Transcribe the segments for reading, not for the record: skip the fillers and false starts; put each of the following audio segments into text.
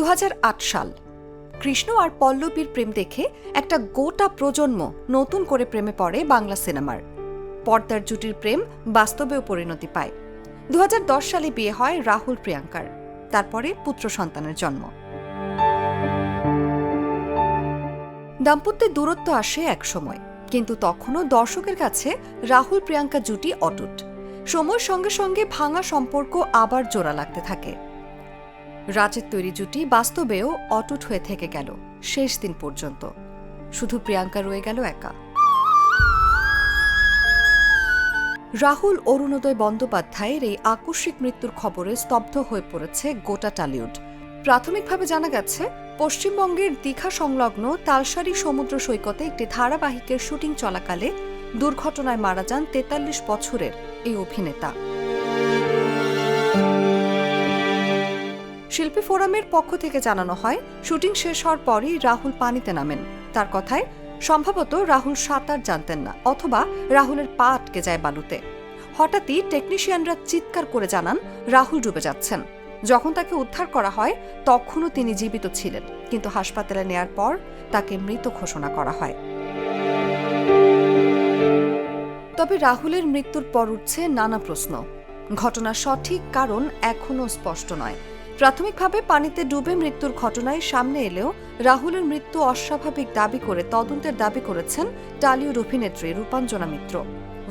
2008 সাল। কৃষ্ণ আর পল্লবীর প্রেম দেখে একটা গোটা প্রজন্ম নতুন করে প্রেমে পড়ে বাংলা সিনেমার। পর্দার জুটির প্রেম বাস্তবেও পরিণতি পায়। 2010 সালে বিয়ে হয় রাহুল প্রিয়াঙ্কার। তারপরে পুত্র সন্তানের জন্ম। দাম্পত্যের দূরত্ব আসে এক সময়, কিন্তু তখনও দর্শকের কাছে রাহুল প্রিয়াঙ্কা জুটি অটুট। সময়ের সঙ্গে সঙ্গে ভাঙা সম্পর্ক আবার জোড়া লাগতে থাকে। রাজের তৈরি জুটি বাস্তবেও অটুট হয়ে থেকে গেল শেষ দিন পর্যন্ত। শুধু প্রিয়াঙ্কা রয়ে গেল একা। রাহুল অরুণোদয় বন্দ্যোপাধ্যায়ের এই আকস্মিক মৃত্যুর খবরে স্তব্ধ হয়ে পড়েছে গোটা টলিউড। প্রাথমিকভাবে জানা গেছে, পশ্চিমবঙ্গের দীঘা সংলগ্ন তালসারি সমুদ্র সৈকতে একটি ধারাবাহিকের শুটিং চলাকালে দুর্ঘটনায় মারা যান 43 বছরের এই অভিনেতা। শিল্পী ফোরামের পক্ষ থেকে জানানো হয়, শুটিং শেষ হওয়ার পরই রাহুল পানিতে নামেন। তার কথায় সম্ভবত রাহুল সাঁতার জানতেন না, অথবা রাহুলের পা আটকে যায় বালুতে। হঠাৎই টেকনিশিয়ানরা চিৎকার করে জানান রাহুল ডুবে যাচ্ছেন। যখন তাকে উদ্ধার করা হয় তখনও তিনি জীবিত ছিলেন, কিন্তু হাসপাতালে নেয়ার পর তাকে মৃত ঘোষণা করা হয়। তবে রাহুলের মৃত্যুর পর উঠছে নানা প্রশ্ন। ঘটনার সঠিক কারণ এখনও স্পষ্ট নয়। প্রাথমিকভাবে পানিতে ডুবে মৃত্যুর ঘটনায় সামনে এলেও রাহুলের মৃত্যু অস্বাভাবিক দাবি করে তদন্তের দাবি করেছেন টলিউড অভিনেত্রী Rupanjana Mitra.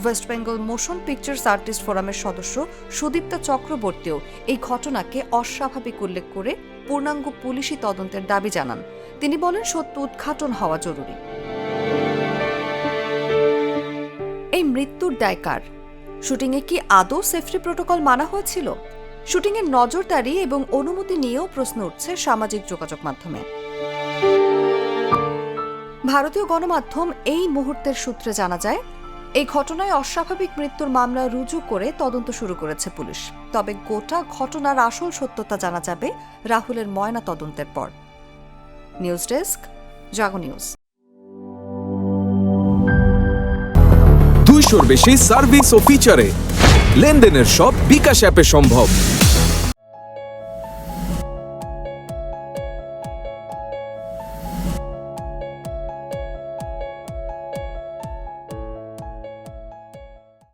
West Bengal motion pictures artist ফোরামের সদস্য সুদীপ্তা চক্রবর্তীও এই ঘটনাকে অস্বাভাবিক উল্লেখ করে পূর্ণাঙ্গ পুলিশি তদন্তের দাবি জানান। তিনি বলেন, সত্য উদ্ঘাটন হওয়া জরুরি। এই মৃত্যুর দায় কার? শুটিংয়ে কি আদৌ সেফটি প্রোটোকল মানা হয়েছিল? শুটিংয়ের নজরদারি এবং অনুমতি নিয়েও প্রশ্ন উঠছে সামাজিক যোগাযোগ মাধ্যমে। ভারতীয় গণমাধ্যম এই মুহূর্তের সূত্রে জানা যায়, এই ঘটনায় অস্বাভাবিক মৃত্যুর মামলা রুজু করে তদন্ত শুরু করেছে পুলিশ। তবে গোটা ঘটনার আসল সত্যতা জানা যাবে রাহুলের ময়না তদন্তের পর। নিউজ ডেস্ক, জাগো নিউজ। 200-র বেশি সার্ভিস ও ফিচারে লেনদেনের সব বিকাশ অ্যাপে সম্ভব।